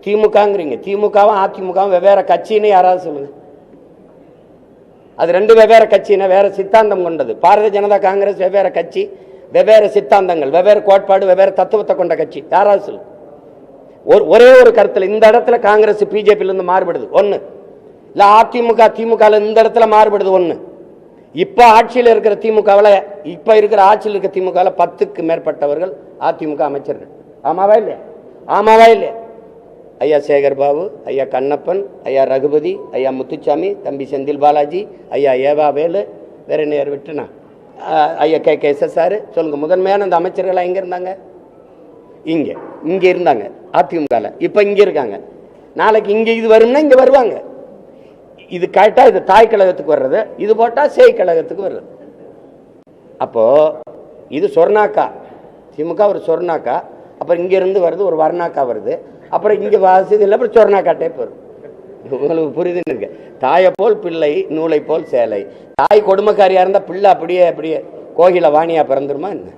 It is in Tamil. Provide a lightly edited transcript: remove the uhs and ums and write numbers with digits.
திமுகங்கிறீங்க. திமுகவும் அதிமுகவும் வெவ்வேறு கட்சின்னு யாராவது சொல்லுங்க. அது ரெண்டு வெவ்வேறு கட்சின்னா வேற சித்தாந்தம் கொண்டது. பாரதிய ஜனதா காங்கிரஸ் வெவ்வேறு கட்சி, வெவ்வேறு சித்தாந்தங்கள், வெவ்வேறு கோட்பாடு, வெவ்வேறு தத்துவத்தை கொண்ட கட்சி. யாராவது சொல்லு. ஒரே ஒரு கருத்துல இந்த இடத்துல காங்கிரஸ் பிஜேபியில இருந்து மாறுபடுது ஒண்ணு, இல்ல அதிமுக திமுக இந்த இடத்துல மாறுபடுது ஒண்ணு. இப்ப ஆட்சியில் இருக்கிற திமுகவில், இப்ப இருக்கிற ஆட்சியில் இருக்கிற திமுக 10க்கு மேற்பட்டவர்கள் அதிமுக அமைச்சர்கள். ஆமாவா இல்லையா? ஆமாவா இல்லையா? ஐயா சேகர் பாபு, ஐயா கண்ணப்பன், ஐயா ரகுபதி, ஐயா முத்துச்சாமி, தம்பி செந்தில் பாலாஜி, ஐயா ஏவா வேலு, வேற நேர் விட்டுனா ஐயா KK சொல்லுங்க. முதன்மையான அந்த அமைச்சர்கள் எங்க இருந்தாங்க? இங்க இருந்தாங்க அதிமுக. இப்ப இங்க இருக்காங்க. நாளைக்கு இங்க இது வரும்னா இங்க வருவாங்க. இது கேட்டா இது தாய் கழகத்துக்கு வர்றது, இது போட்டா சேய் கழகத்துக்கு வர்றது. அப்போ இது சொர்ணாக்கா, திமுக ஒரு சொர்ணாக்கா, அப்புறம் இங்க இருந்து வருது ஒரு வர்ணாக்கா வருது, அப்புறம் இங்க வாசிது இல்லை, அப்புறம் சொர்ணாக்கா டைப் வரும். உங்களுக்கு புரியுதுன்னு இருக்கு. தாயை போல் பிள்ளை, நூலை போல் சேலை. தாய் கொடுமைக்காரியா இருந்தா பிள்ளை அப்படியே கோகில வாணியா பிறந்துருமா என்ன?